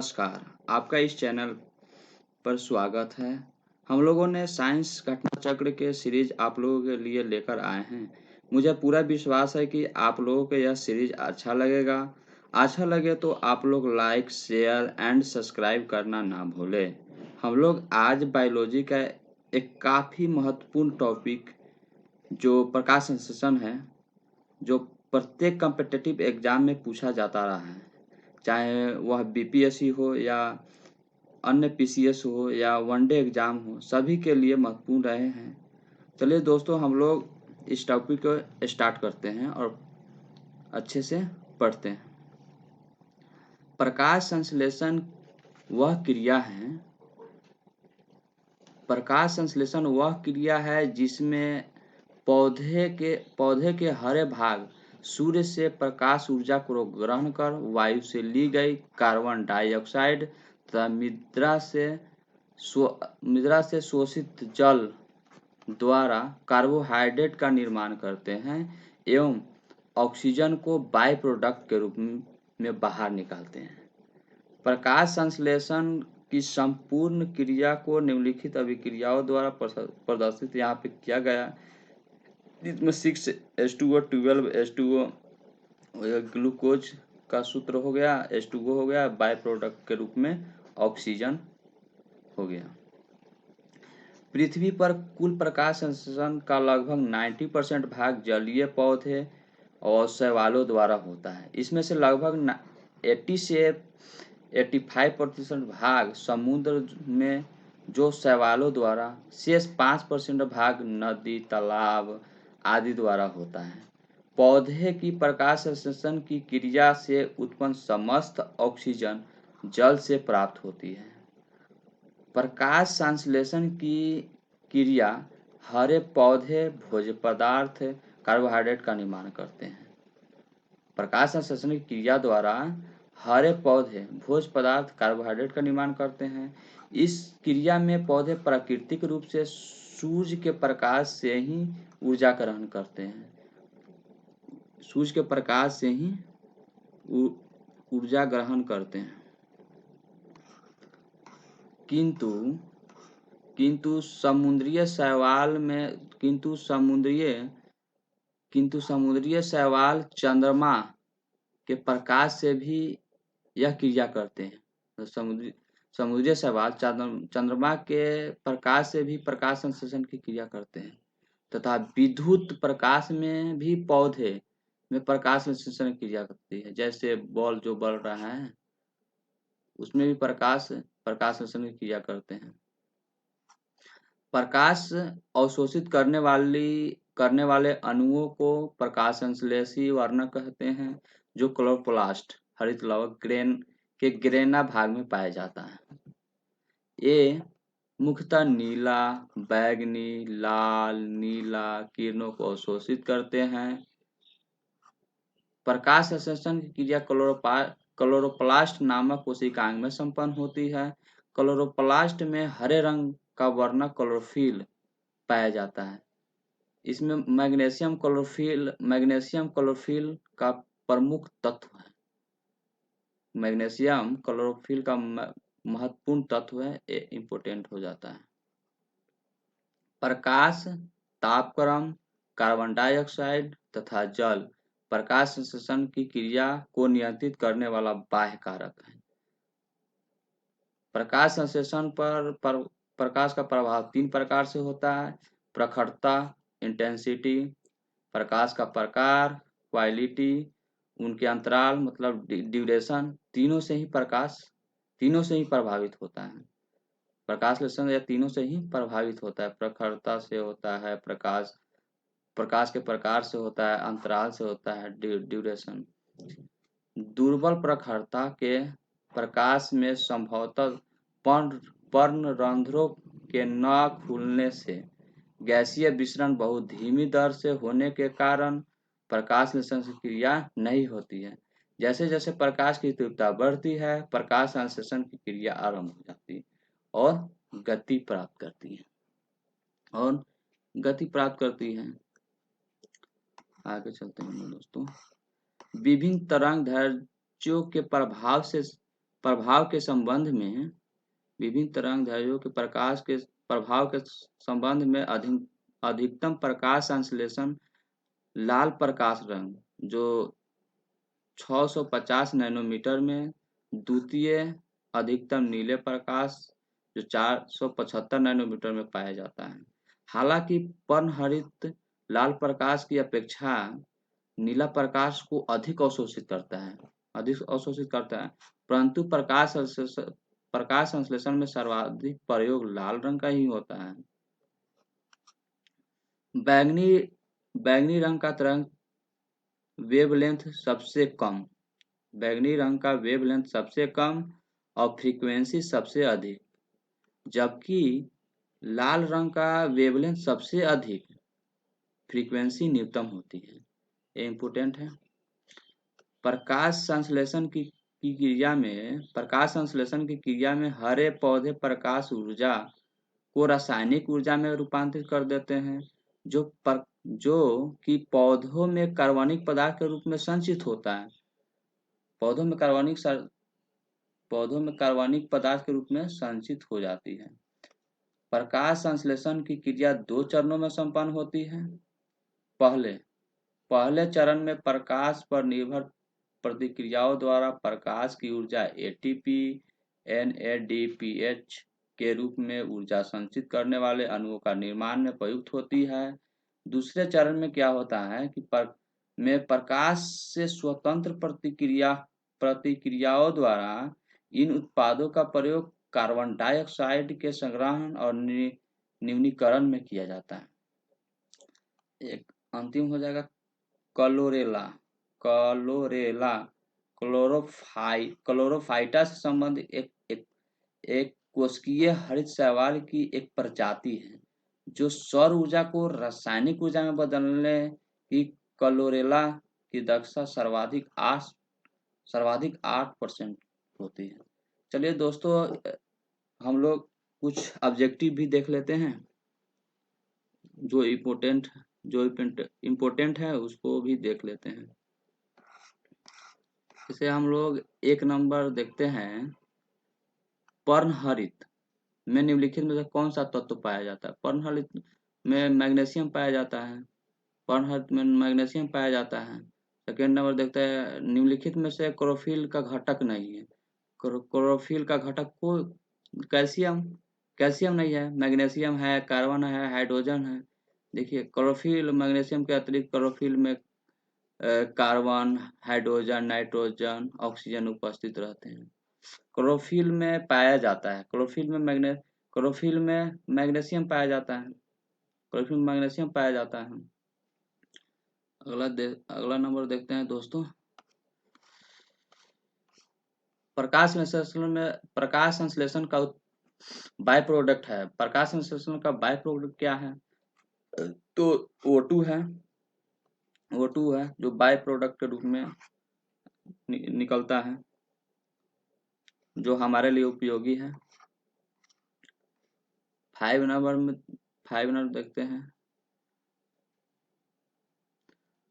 नमस्कार, आपका इस चैनल पर स्वागत है। हम लोगों ने साइंस घटना चक्र के सीरीज आप लोगों के लिए लेकर आए हैं। मुझे पूरा विश्वास है कि आप लोगों को यह सीरीज अच्छा लगेगा। अच्छा लगे तो आप लोग लाइक, शेयर एंड सब्सक्राइब करना ना भूलें। हम लोग आज बायोलॉजी का एक काफ़ी महत्वपूर्ण टॉपिक जो प्रकाश संश्लेषण है, जो प्रत्येक कॉम्पिटिटिव एग्जाम में पूछा जाता रहा है, चाहे वह बीपीएससी हो या अन्य पीसीएस हो या वनडे एग्जाम हो, सभी के लिए महत्वपूर्ण रहे हैं। चलिए दोस्तों, हम लोग इस टॉपिक को स्टार्ट करते हैं और अच्छे से पढ़ते हैं। प्रकाश संश्लेषण वह क्रिया है प्रकाश संश्लेषण वह क्रिया है जिसमें पौधे के हरे भाग सूर्य से प्रकाश ऊर्जा को ग्रहण कर वायु से ली गई कार्बन डाइऑक्साइड तथा मृदा से शोषित जल द्वारा कार्बोहाइड्रेट का निर्माण करते हैं एवं ऑक्सीजन को बाय प्रोडक्ट के रूप में बाहर निकालते हैं। प्रकाश संश्लेषण की संपूर्ण क्रिया को निम्नलिखित अभिक्रियाओं द्वारा प्रदर्शित यहाँ पे किया गया, जिसमें 6H2O 12H2O ग्लूकोज का सूत्र हो गया, H2O हो गया, बाय प्रोडक्ट के रूप में ऑक्सीजन हो गया। पृथ्वी पर कुल प्रकाश संश्लेषण का लगभग 90% भाग जलीय पौधे और शैवालों द्वारा होता है। इसमें से लगभग 80 से 85% भाग समुद्र में जो शैवालों द्वारा, शेष 5% भाग नदी, तालाब आदि द्वारा होता है। पौधे की प्रकाश संश्लेषण की क्रिया से उत्पन्न समस्त ऑक्सीजन जल से प्राप्त होती है। प्रकाश संश्लेषण की क्रिया हरे पौधे भोज्य पदार्थ कार्बोहाइड्रेट का निर्माण करते हैं। प्रकाश संश्लेषण की क्रिया द्वारा हरे पौधे भोज्य पदार्थ कार्बोहाइड्रेट का निर्माण करते हैं। इस क्रिया में पौधे प्राकृतिक रूप से सूर्य के प्रकाश से ही ऊर्जा ग्रहण करते हैं। सूर्य के प्रकाश से ही ऊर्जा ग्रहण करते हैं। किंतु समुद्रीय शैवाल चंद्रमा के प्रकाश से भी यह क्रिया करते हैं। तो समुद्रीय शैवाल चंद्रमा के प्रकाश से भी प्रकाश संश्लेषण की क्रिया करते हैं तथा विद्युत प्रकाश में भी पौधे में प्रकाश संश्लेषण की क्रिया करती है। जैसे बॉल जो बल रहा है, उसमें भी प्रकाश संश्लेषण की क्रिया करते हैं। प्रकाश अवशोषित करने वाले अणुओं को प्रकाश संश्लेषी वर्णक कहते हैं, जो क्लोरोप्लास्ट हरित लवक के ग्रेना भाग में पाया जाता है। ये मुख्यतः नीला, बैगनी, लाल, नीला किरणों को अवशोषित करते हैं। प्रकाश संश्लेषण की क्रिया क्लोरोप्लास्ट नामक कोशिकांग में संपन्न होती है। क्लोरोप्लास्ट में हरे रंग का वर्णक क्लोरोफिल पाया जाता है। इसमें मैग्नीशियम क्लोरोफिल का प्रमुख तत्व है। मैग्नीशियम क्लोरोफिल का महत्वपूर्ण तत्व है, ये इम्पोर्टेंट हो जाता है। प्रकाश, तापक्रम, कार्बन डाइऑक्साइड तथा जल प्रकाश संश्लेषण की क्रिया को नियंत्रित करने वाला बाह्य कारक है। प्रकाश संश्लेषण पर प्रकाश का प्रभाव 3 प्रकार से होता है: प्रखरता, इंटेंसिटी, प्रकाश का प्रकार, क्वालिटी, उनके अंतराल मतलब ड्यूरेशन, तीनों से ही प्रभावित होता है। प्रकाश संश्लेषण या तीनों से ही प्रभावित होता है। प्रखरता से होता है, प्रकाश के प्रकार से होता है, अंतराल से होता है, ड्यूरेशन। दुर्बल प्रखरता के प्रकाश में संभवतः पर्णरंध्रों के न खुलने से गैसीय विसरण बहुत धीमी दर से होने के कारण प्रकाश संश्लेषण की क्रिया नहीं होती है। जैसे जैसे प्रकाश की तीव्रता बढ़ती है, प्रकाश संश्लेषण की क्रिया आरंभ हो जाती है और गति प्राप्त करती है। आगे चलते हैं दोस्तों। विभिन्न तरंग दैर्ध्यों के प्रभाव से प्रभाव के संबंध में विभिन्न तरंगदैर्ध्यों के प्रकाश के प्रभाव के संबंध में अधिकतम प्रकाश संश्लेषण लाल प्रकाश रंग जो 650 नैनोमीटर में, द्वितीय अधिकतम नीले प्रकाश जो 475 नैनोमीटर में पाया जाता है। हालांकि पर्णहरित लाल प्रकाश की अपेक्षा नीला प्रकाश को अधिक अवशोषित करता है, परंतु प्रकाश संश्लेषण में सर्वाधिक प्रयोग लाल रंग का ही होता है। बैंगनी रंग का तरंग वेवलेंथ सबसे कम, बैंगनी रंग का वेवलेंथ सबसे कम और फ्रीक्वेंसी सबसे अधिक, जबकि लाल रंग का वेवलेंथ सबसे अधिक, फ्रीक्वेंसी न्यूनतम होती है। ये इम्पोर्टेंट है। प्रकाश संश्लेषण की क्रिया में हरे पौधे प्रकाश ऊर्जा को रासायनिक ऊर्जा में रूपांतरित कर देते हैं, जो कि पौधों में कार्बनिक पदार्थ के रूप में संचित होता है। पौधों में कार्बनिक पदार्थ के रूप में संचित हो जाती है। प्रकाश संश्लेषण की क्रिया 2 चरणों में संपन्न होती है। पहले चरण में प्रकाश पर निर्भर प्रतिक्रियाओं द्वारा प्रकाश की ऊर्जा ATP, NADPH के रूप में ऊर्जा संचित करने वाले अणुओं का निर्माण में प्रयुक्त होती है। दूसरे चरण में क्या होता है कि प्रकाश से स्वतंत्र प्रतिक्रियाओं द्वारा इन उत्पादों का प्रयोग कार्बन डाइऑक्साइड के संग्रहण और न्यूनीकरण में किया जाता है। एक अंतिम हो जाएगा क्लोरोफाइटा से संबंधित एक कोशिकीय हरित शैवाल की एक प्रजाति है जो सौर ऊर्जा को रासायनिक ऊर्जा में बदलने की क्लोरेला की दक्षता सर्वाधिक 8% होती है। चलिए दोस्तों, हम लोग कुछ ऑब्जेक्टिव भी देख लेते हैं जो इम्पोर्टेंट है, उसको भी देख लेते हैं। इसे हम लोग 1 नंबर देखते हैं, पर्णहरित में निम्नलिखित में से कौन सा तत्व पाया जाता है? पर्णहरित में मैग्नीशियम पाया जाता है। पर्णहरित में मैग्नीशियम पाया जाता है। सेकेंड नंबर देखते हैं, निम्नलिखित में से क्लोरोफिल का घटक नहीं है। क्लोरोफिल का घटक को कैल्शियम नहीं है, मैग्नीशियम है, कार्बन है, हाइड्रोजन है। देखिए, क्लोरोफिल मैग्नीशियम के अतिरिक्त क्लोरोफिल में कार्बन, हाइड्रोजन, नाइट्रोजन, ऑक्सीजन उपस्थित रहते हैं। क्लोरोफिल में पाया जाता है, क्लोरोफिल में मैग्नीशियम पाया जाता है, क्लोरोफिल में मैग्नीशियम पाया जाता है। अगला नंबर देखते हैं दोस्तों, प्रकाश संश्लेषण का बाय प्रोडक्ट है। प्रकाश संश्लेषण का बाय प्रोडक्ट क्या है? तो O2 है, जो बाय प्रोडक्ट के रूप में निकलता है, जो हमारे लिए उपयोगी है। 5 नंबर देखते हैं,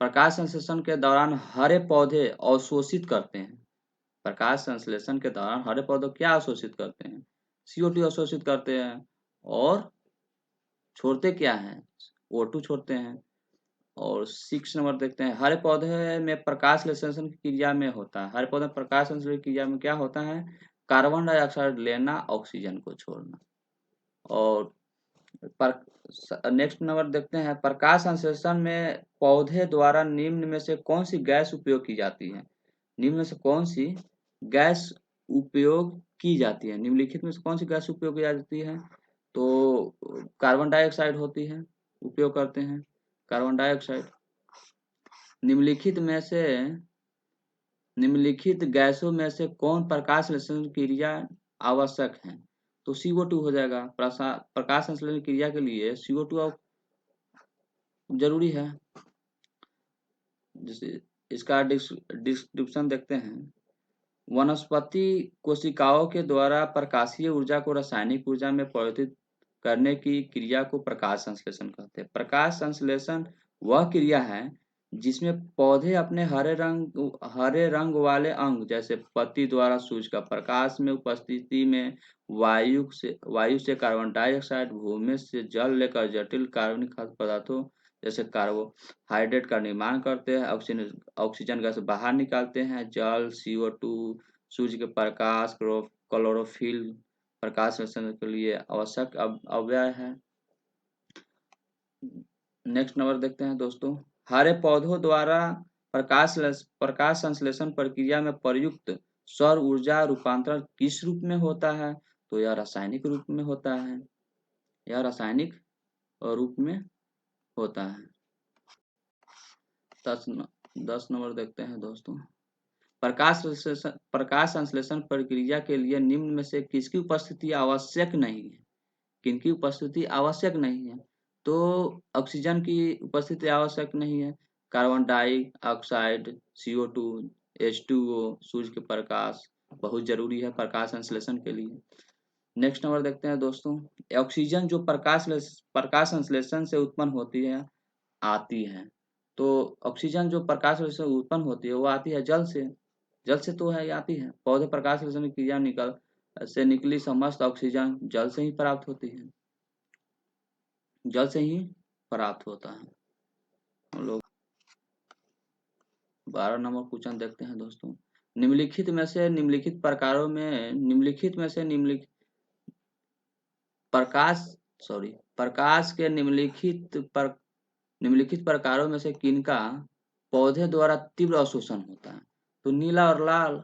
प्रकाश संश्लेषण के दौरान हरे पौधे अवशोषित करते हैं। प्रकाश संश्लेषण के दौरान हरे पौधे क्या अवशोषित करते हैं? CO2 अवशोषित करते हैं और छोड़ते क्या हैं? O2 छोड़ते हैं। और 6 नंबर देखते हैं, हरे पौधे में प्रकाश संश्लेषण की क्रिया में होता है। हरे पौधे में प्रकाश संश्लेषण की क्रिया में क्या होता है? कार्बन डाइऑक्साइड लेना, ऑक्सीजन को छोड़ना। और नेक्स्ट नंबर देखते हैं, प्रकाश संश्लेषण में पौधे द्वारा निम्न में से कौन सी गैस उपयोग की जाती है? निम्न में से कौन सी गैस उपयोग की जाती है? निम्नलिखित में से कौन सी गैस उपयोग की जाती है? तो कार्बन डाइऑक्साइड होती है, उपयोग करते हैं कार्बन डाइऑक्साइड। निम्नलिखित गैसों में से कौन प्रकाश संश्लेषण क्रिया आवश्यक है? तो CO2 हो जाएगा। प्रकाश संश्लेषण क्रिया के लिए CO2 जरूरी है। जैसे इसका डिस्क्रिप्शन देखते हैं, वनस्पति कोशिकाओं के द्वारा प्रकाशीय ऊर्जा को रासायनिक ऊर्जा में परिवर्तित करने की क्रिया को प्रकाश संश्लेषण कहते हैं। प्रकाश संश्लेषण वह क्रिया है जिसमें पौधे अपने हरे रंग वाले अंग जैसे पत्ती द्वारा सूर्य का प्रकाश में उपस्थिति में वायु से कार्बन डाइऑक्साइड, भूमि से जल लेकर जटिल कार्बनिक खाद्य पदार्थों जैसे कार्बोहाइड्रेट का निर्माण करते हैं, ऑक्सीजन गैस बाहर निकालते हैं। जल, CO2, सूर्य के प्रकाश, क्लोरोफिल प्रकाश संश्लेषण के लिए आवश्यक अवयव है। नेक्स्ट नंबर देखते हैं दोस्तों, हरे पौधों द्वारा प्रकाश संश्लेषण प्रक्रिया में प्रयुक्त सौर ऊर्जा रूपांतरण किस रूप में होता है? तो यह रासायनिक रूप में होता है। यह रासायनिक रूप में होता है। 10 नंबर देखते हैं दोस्तों, प्रकाश संश्लेषण प्रक्रिया के लिए निम्न में से किसकी उपस्थिति आवश्यक नहीं है? किनकी उपस्थिति आवश्यक नहीं है? तो ऑक्सीजन की उपस्थिति आवश्यक नहीं है। कार्बन डाइऑक्साइड, CO2, H2O, सूर्य के प्रकाश बहुत जरूरी है प्रकाश संश्लेषण के लिए। नेक्स्ट नंबर देखते हैं दोस्तों, ऑक्सीजन जो प्रकाश संश्लेषण से उत्पन्न होती है आती है। तो ऑक्सीजन जो प्रकाश से उत्पन्न होती है वो आती है जल से तो है आती है। पौधे प्रकाश संश्लेषण की क्रिया से निकली समस्त ऑक्सीजन जल से ही प्राप्त होती है, जल से ही प्राप्त होता है। हम लोग 12 नंबर क्वेश्चन देखते हैं दोस्तों, निम्नलिखित में से निम्नलिखित प्रकाश के निम्नलिखित प्रकारों में से किनका पौधे द्वारा तीव्र अवशोषण होता है? तो नीला और लाल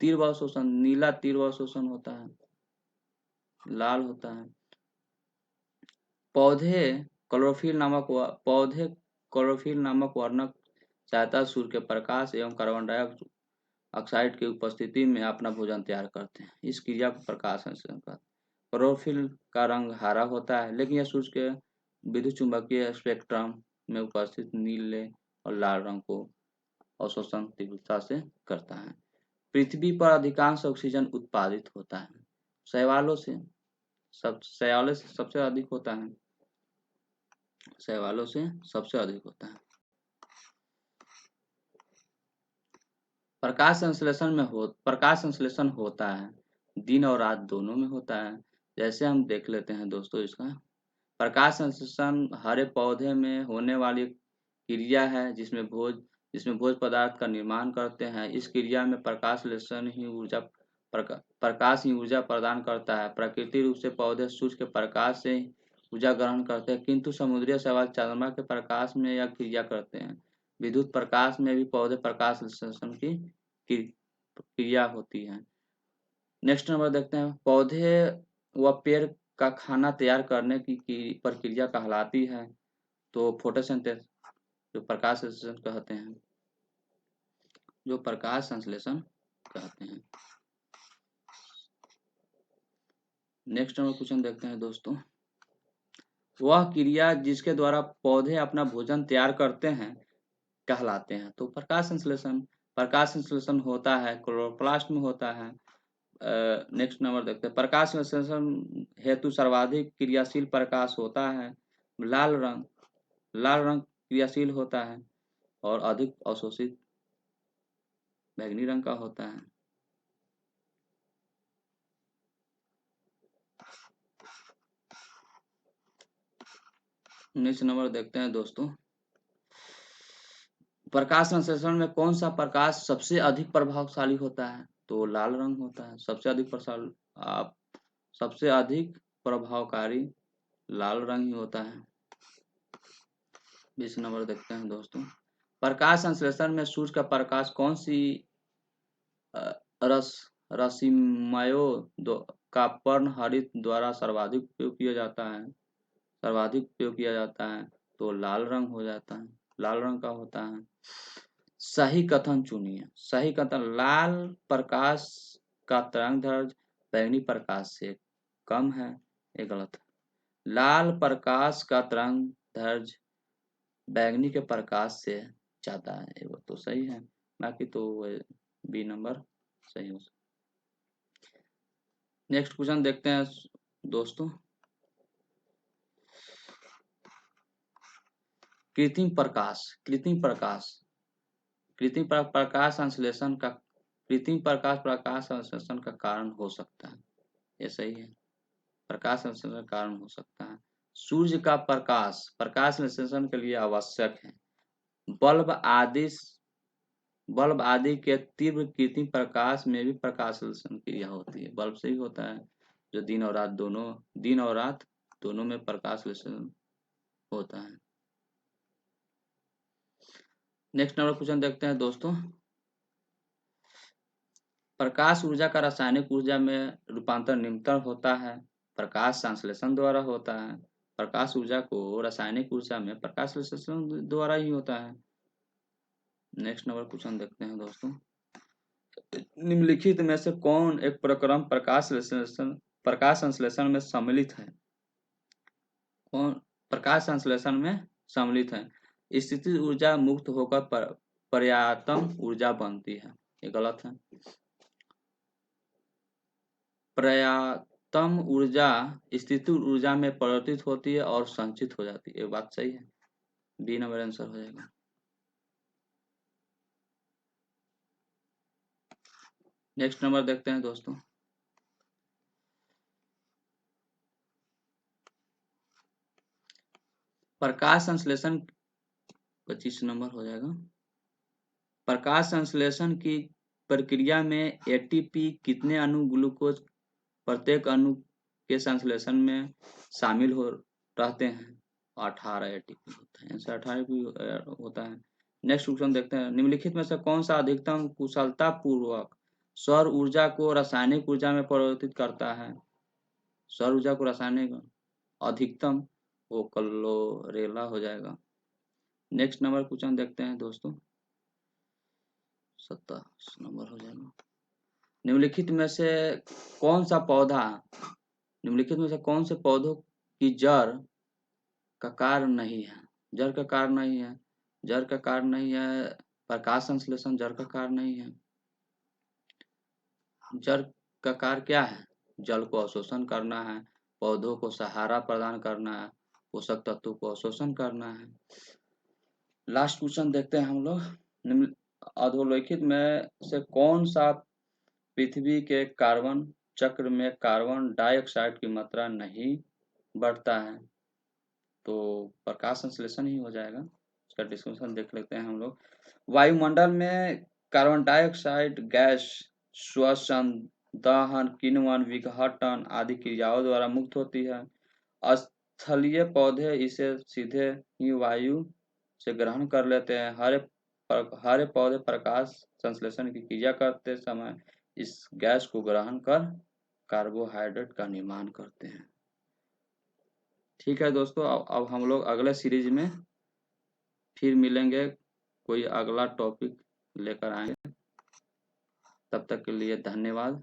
तीव्र अवशोषण, नीला तीव्र अवशोषण होता है, लाल होता है। पौधे क्लोरोफिल नामक वर्णक सहायता सूर्य के प्रकाश एवं कार्बन डाइऑक्साइड की उपस्थिति में अपना भोजन तैयार करते हैं। इस क्रिया को प्रकाश संश्लेषण कहते हैं। क्लोरोफिल का रंग हरा होता है, लेकिन यह सूर्य के विद्युत चुंबकीय स्पेक्ट्रम में उपस्थित नीले और लाल रंग को अवशोषण तीव्रता से करता है। पृथ्वी पर अधिकांश ऑक्सीजन उत्पादित होता है शैवालों से, सबसे अधिक होता है, शैवालों से सबसे अधिक होता है। प्रकाश संश्लेषण होता है, दिन और रात दोनों में होता है। जैसे हम देख लेते हैं दोस्तों, इसका प्रकाश संश्लेषण हरे पौधे में होने वाली क्रिया है जिसमें भोज पदार्थ का निर्माण करते हैं। इस क्रिया में प्रकाश ही ऊर्जा प्रदान करता है। प्राकृतिक रूप से पौधे सूर्य के प्रकाश से ऊर्जा ग्रहण करते हैं, किंतु समुद्री शैवाल चंद्रमा के प्रकाश में यह क्रिया करते हैं। विद्युत प्रकाश में भी पौधे प्रकाश संश्लेषण की क्रिया होती है। नेक्स्ट नंबर देखते हैं, पौधे व पेड़ का खाना तैयार करने की प्रक्रिया कहलाती है तो फोटोसिंथेसिस, जो प्रकाश संश्लेषण कहते हैं, नेक्स्ट नंबर क्वेश्चन देखते हैं दोस्तों, वह क्रिया जिसके द्वारा पौधे अपना भोजन तैयार करते हैं कहलाते हैं तो प्रकाश संश्लेषण होता है क्लोरोप्लास्ट में होता है। नेक्स्ट नंबर देखते हैं, प्रकाश संश्लेषण हेतु सर्वाधिक क्रियाशील प्रकाश होता है लाल रंग क्रियाशील होता है और अधिक अवशोषित बैंगनी रंग का होता है। नेक्स्ट नंबर देखते हैं दोस्तों, प्रकाश संश्लेषण में कौन सा प्रकाश सबसे अधिक प्रभावशाली होता है? तो लाल रंग होता है, सबसे अधिक प्रभावकारी लाल रंग ही होता है। 20 नंबर देखते हैं दोस्तों, प्रकाश संश्लेषण में सूर्य का प्रकाश कौन सी रश्मियों का पर्ण हरित द्वारा सर्वाधिक उपयोग किया जाता है तो लाल रंग हो जाता है, लाल रंग का होता है। सही कथन चुनिए। सही कथन, लाल प्रकाश का तरंगदैर्घ्य बैंगनी प्रकाश से कम है, ये गलत है। लाल प्रकाश का तरंगदैर्घ्य बैंगनी के प्रकाश से ज्यादा है, वो तो सही है, बाकी तो बी नंबर सही हो। नेक्स्ट क्वेश्चन देखते हैं दोस्तों, कृत्रिम प्रकाश संश्लेषण का कृत्रिम प्रकाश संश्लेषण का कारण हो सकता है। ये सही है, प्रकाश संश्लेषण का कारण हो सकता है। सूर्य का प्रकाश संश्लेषण के लिए आवश्यक है। बल्ब आदि के तीव्र कृत्रिम प्रकाश में भी प्रकाश संश्लेषण क्रिया होती है। बल्ब से ही होता है, जो दिन और रात दोनों में प्रकाश संश्लेषण होता है। नेक्स्ट नंबर क्वेश्चन देखते हैं दोस्तों। प्रकाश ऊर्जा का रासायनिक ऊर्जा में रूपांतर निम्नतर होता है। प्रकाश संश्लेषण द्वारा होता है। प्रकाश ऊर्जा को रासायनिक ऊर्जा में प्रकाश संश्लेषण द्वारा ही होता है। नेक्स्ट नंबर क्वेश्चन देखते हैं दोस्तों। निम्नलिखित में से कौन एक प्रक्रम प्रकाश संश्लेषण में सम्मिलित है? कौन प्रकाश संश्लेषण में सम्मिलित है? स्थितिज ऊर्जा मुक्त होकर पर्यायतम ऊर्जा बनती है। ये गलत है। पर्यायतम ऊर्जा स्थितिज ऊर्जा में परिवर्तित होती है और संचित हो जाती है। ये बात सही है, बी नंबर आंसर हो जाएगा। नेक्स्ट नंबर देखते हैं दोस्तों। प्रकाश संश्लेषण 25 नंबर हो जाएगा। प्रकाश संश्लेषण की प्रक्रिया में एटीपी कितने अणु ग्लूकोज प्रत्येक अणु के संश्लेषण में शामिल रहते हैं? 18 एटीपी होता है, 18 होता है। नेक्स्ट क्वेश्चन देखते हैं। निम्नलिखित में से कौन सा अधिकतम कुशलता पूर्वक सौर ऊर्जा को रासायनिक ऊर्जा में परिवर्तित करता है? सौर ऊर्जा को रासायनिक अधिकतम वो क्लोरेला हो जाएगा। नेक्स्ट नंबर क्वेश्चन देखते हैं दोस्तों। 27 नंबर हो जाएगा। निम्नलिखित में से कौन से पौधों की जड़ का कार्य नहीं है? जड़ का कार्य नहीं है। प्रकाश संश्लेषण जड़ का कार्य नहीं है। जड़ का कार्य क्या है? जल को अवशोषण करना है, पौधों को सहारा प्रदान करना है, पोषक तत्वों को अवशोषण करना है। लास्ट क्वेश्चन देखते हैं हम लोग। अधोलिखित में से कौन सा पृथ्वी के कार्बन चक्र में कार्बन डाइऑक्साइड की मात्रा नहीं बढ़ता है? तो प्रकाश संश्लेषण ही हो जाएगा। इसका डिस्कशन देख लेते हैं हम लोग। वायुमंडल में कार्बन डाइऑक्साइड गैस श्वसन, दहन, किण्वन, विघटन आदि क्रियाओं द्वारा मुक्त होती है। स्थलीय पौधे इसे सीधे ही वायु से ग्रहण कर लेते हैं। हरे पौधे प्रकाश संश्लेषण की क्रिया करते समय इस गैस को ग्रहण कर कार्बोहाइड्रेट का निर्माण करते हैं। ठीक है दोस्तों, अब हम लोग अगले सीरीज में फिर मिलेंगे, कोई अगला टॉपिक लेकर आएंगे। तब तक के लिए धन्यवाद।